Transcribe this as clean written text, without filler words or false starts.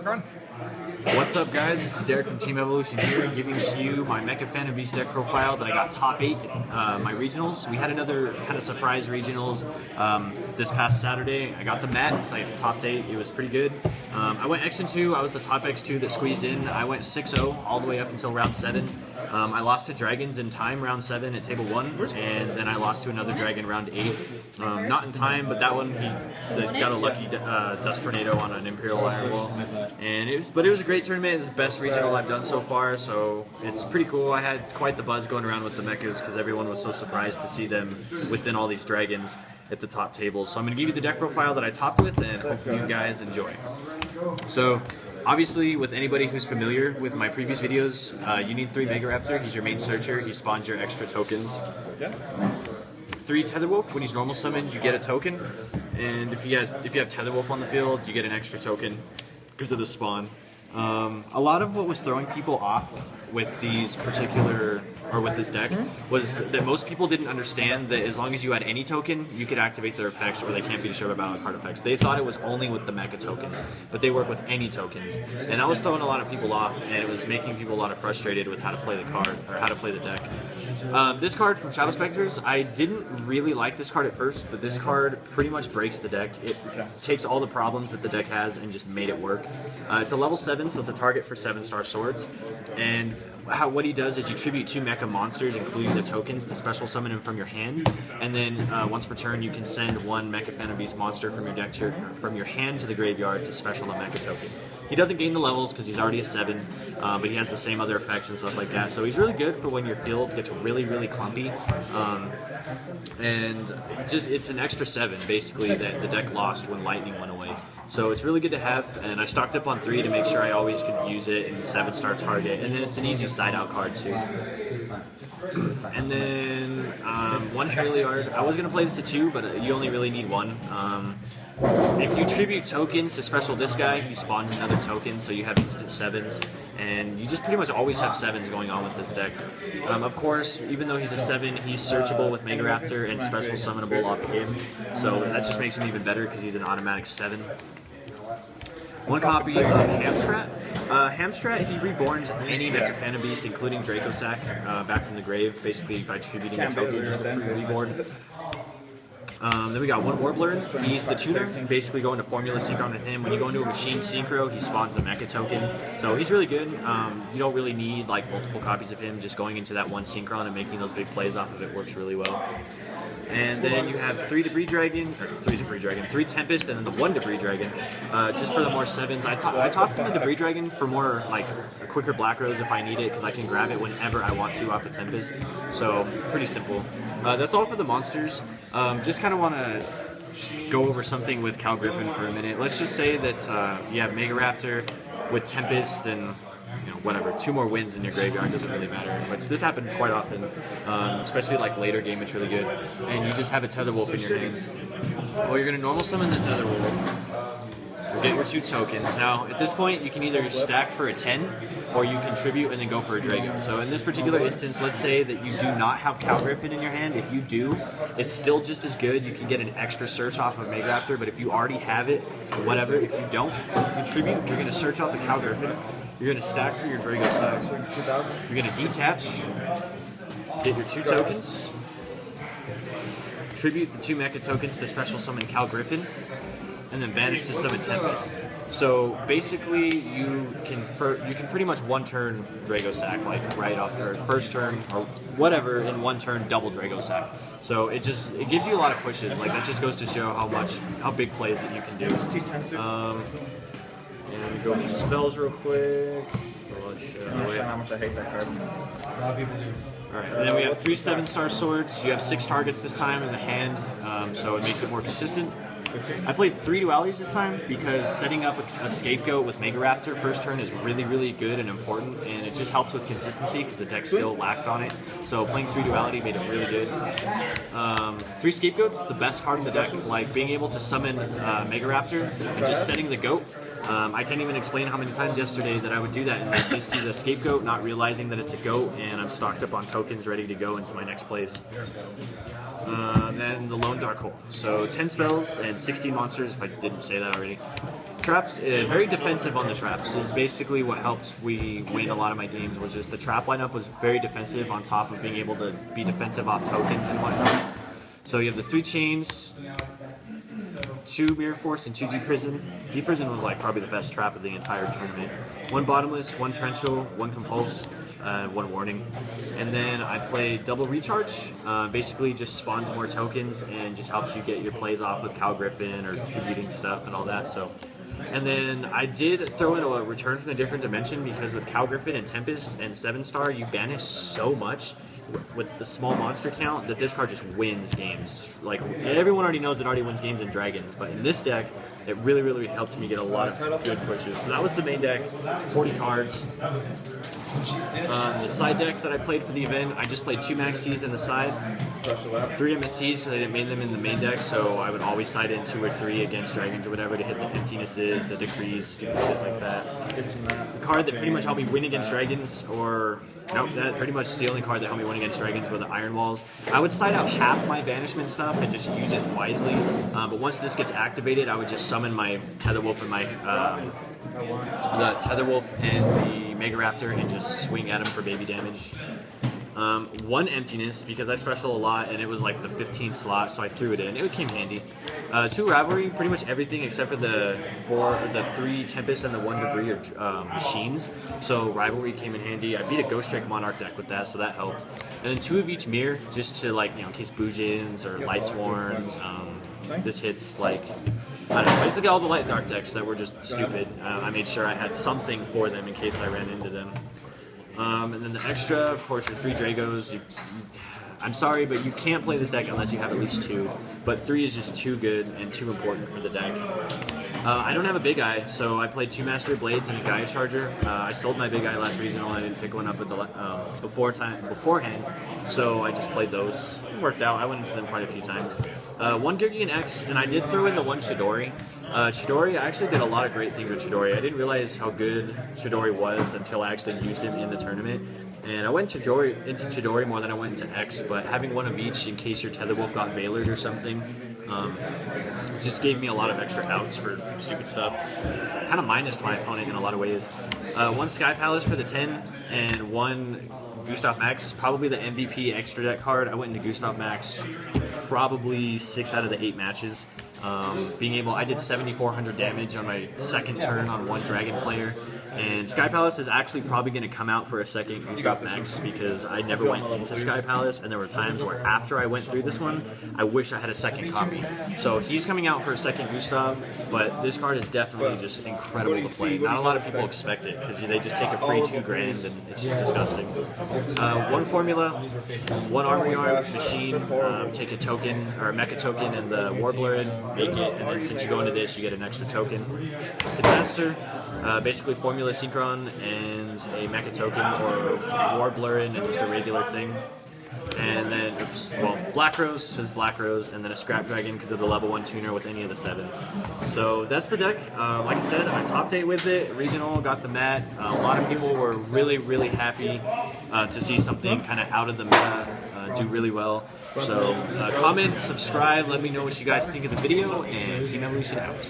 What's up, guys? This is Derek from Team Evolution here, giving to you my Mecha Fan and Beast deck profile that I got top 8 my regionals. We had another kind of surprise regionals this past Saturday. I got the Met, so I topped 8. It was pretty good. I went X and 2. I was the top X2 that squeezed in. I went 6-0 all the way up until round 7. I lost to Dragons in time, round 7 at table 1, and then I lost to another Dragon round 8. Not in time, but that one he got a lucky dust tornado on an Imperial Firewall, and it was a great tournament. It's the best regional I've done so far, so it's pretty cool. I had quite the buzz going around with the mechas because everyone was so surprised to see them within all these dragons at the top table. So I'm going to give you the deck profile that I topped with, and hopefully you guys enjoy. So, obviously, with anybody who's familiar with my previous videos, you need 3 Mega Raptor. He's your main searcher. He spawns your extra tokens. 3 Tetherwolf. When he's normal summoned, you get a token, and if you have Tetherwolf on the field, you get an extra token because of the spawn. A lot of what was throwing people off with these with this deck was that most people didn't understand that as long as you had any token, you could activate their effects, or they can't be destroyed by battle card effects. They thought it was only with the Mecha tokens, but they work with any tokens, and that was throwing a lot of people off, and it was making people a lot of frustrated with how to play the card or how to play the deck. This card from Shadow Specters, I didn't really like this card at first, but this card pretty much breaks the deck. It takes all the problems that the deck has and just made it work. It's a level 7, so it's a target for 7-star swords, and what he does is you tribute 2 mecha monsters, including the tokens, to special summon them from your hand, and then once per turn you can send 1 Mecha Fan and Beast monster from your deck from your hand to the graveyard to special the mecha token. He doesn't gain the levels because he's already a 7, but he has the same other effects and stuff like that. So he's really good for when your field gets really, really clumpy. And it's an extra 7 basically that the deck lost when Lightning went away. So it's really good to have, and I stocked up on 3 to make sure I always could use it in 7-star target. And then it's an easy side-out card too. And then 1 Herliard. I was going to play this at 2, but you only really need 1. If you tribute tokens to special this guy, he spawns another token, so you have instant 7s, and you just pretty much always have 7s going on with this deck. Of course, even though he's a 7, he's searchable with Mega Raptor and special summonable off him, so that just makes him even better because he's an automatic 7. 1 copy of Hamstrat. Hamstrat, he reborns any Mecha Fan and Beast, including Dracosac, back from the grave, basically by tributing a token, just a free reborn. Then we got 1 Warbler. He's the tuner. You basically go into Formula Synchron with him. When you go into a Machine Synchro, he spawns a Mecha token. So he's really good. You don't really need like multiple copies of him. Just going into that 1 Synchron and making those big plays off of it works really well. And then you have 3 Tempest, and then the 1 Debris Dragon, just for the more 7s. I tossed in the Debris Dragon for more like a quicker Black Rose if I need it, because I can grab it whenever I want to off a Tempest. So pretty simple. That's all for the monsters. Just kind of want to go over something with Cal Griffin for a minute. Let's just say that you have Mega Raptor with Tempest and whatever, 2 more wins in your graveyard, doesn't really matter. But this happened quite often, especially like later game, it's really good. And you just have a Tetherwolf in your hand. Well, you're going to normal summon the Tetherwolf. You'll get your 2 tokens. Now, at this point, you can either stack for a 10, or you contribute and then go for a Drago. So in this particular instance, let's say that you do not have Cal Griffin in your hand. If you do, it's still just as good. You can get an extra search off of Mega Raptor, but if you already have it, whatever, if you don't contribute, you're going to search out the Cal Griffin. You're going to stack for your Drago size. You're going to detach, get your 2 tokens, tribute the 2 Mecha tokens to special summon Cal Griffin, and then banish to summon Tempest. So basically, you can pretty much 1 turn Drago Sack, like right off your first turn or whatever, in 1 turn double Drago Sack. So it gives you a lot of pushes. Like that just goes to show how big plays that you can do. And go with the spells real quick. How much I hate that card. A lot of people do. Alright, and then we have 3 7-star swords. You have 6 targets this time in the hand, so it makes it more consistent. I played 3 dualities this time because setting up a scapegoat with Mega Raptor first turn is really, really good and important, and it just helps with consistency because the deck still lacked on it. So playing 3 duality made it really good. 3 scapegoats, the best card in the deck. Like being able to summon Mega Raptor and just setting the goat. I can't even explain how many times yesterday that I would do that and like this is a scapegoat, not realizing that it's a goat, and I'm stocked up on tokens ready to go into my next place. Then the Lone Dark Hole. So 10 spells and 16 monsters, if I didn't say that already. Traps, very defensive on the traps is basically what helped we win a lot of my games. Was just the trap lineup was very defensive on top of being able to be defensive off tokens and whatnot. So you have the 3 chains, 2 Mirror Force, and 2 Deep Prison. Deep Prison was like probably the best trap of the entire tournament. 1 Bottomless, 1 Torrential, 1 Compulse, 1 Warning. And then I played Double Recharge. Basically just spawns more tokens and just helps you get your plays off with Cal Griffin or tributing stuff and all that. So. And then I did throw in a Return from the Different Dimension because with Cal Griffin and Tempest and 7-star, you banish so much with the small monster count that this card just wins games. Like, everyone already knows it already wins games in Dragons, but in this deck, it really, really helped me get a lot of good pushes. So that was the main deck, 40 cards. The side deck that I played for the event, I just played 2 Maxis in the side, 3 MSTs because I didn't main them in the main deck, so I would always side in 2 or 3 against Dragons or whatever to hit the emptinesses, the decrees, stupid shit like that. The card that pretty much helped me win against Dragons, or nope, that pretty much the only card that helped me win against Dragons were the Iron Walls. I would side out half my banishment stuff and just use it wisely, but once this gets activated, I would just summon my Tetherwolf and my the Tetherwolf and the Mega Raptor and just swing at him for baby damage. 1 Emptiness because I special a lot and it was like the 15th slot, so I threw it in. It came handy. 2 Rivalry, pretty much everything except for the 3 Tempest and the 1 Debris are machines. So Rivalry came in handy. I beat a Ghost Drake Monarch deck with that, so that helped. And then 2 of each mirror, just to like, you know, in case Boojins or Light Swarms. This hits like, I don't know, basically all the light dark decks that were just stupid. I made sure I had something for them in case I ran into them. And then the extra, of course, are 3 Dragos. I'm sorry, but you can't play this deck unless you have at least 2. But 3 is just too good and too important for the deck. I don't have a Big Eye, so I played 2 Master Blades and a Gaia Charger. I sold my Big Eye last regional. I didn't pick one up at the beforehand, so I just played those. It worked out. I went into them quite a few times. 1 Girgian X, and I did throw in the 1 Chidori. Chidori, I actually did a lot of great things with Chidori. I didn't realize how good Chidori was until I actually used him in the tournament. And I went into Chidori more than I went into X, but having 1 of each in case your Tetherwolf got Veilered or something just gave me a lot of extra outs for stupid stuff. Kind of minused my opponent in a lot of ways. 1 Sky Palace for the 10 and 1 Gustav Max, probably the MVP extra deck card. I went into Gustav Max probably 6 out of the 8 matches. I did 7,400 damage on my second turn on 1 Dragon player. And Sky Palace is actually probably going to come out for a second Gustav Max because I never went into Sky Palace, and there were times where after I went through this one, I wish I had a second copy. So he's coming out for a second Gustav, but this card is definitely just incredible to play. Not a lot of people expect it because they just take a free $2 grand and it's just disgusting. 1 Formula, 1 Armory Arms, Machine, take a token, or a Mecha token and the Warbler in, make it, and then since you go into this, you get an extra token. Master, basically Formula Synchron and a Mecha token or Warbler in and just a regular thing. And then, Black Rose says Black Rose, and then a Scrap Dragon because of the level 1 tuner with any of the 7s. So that's the deck. Like I said, I top 8 with it. Regional, got the mat. A lot of people were really, really happy to see something kind of out of the meta do really well. So comment, subscribe, let me know what you guys think of the video, and Team Evolution out.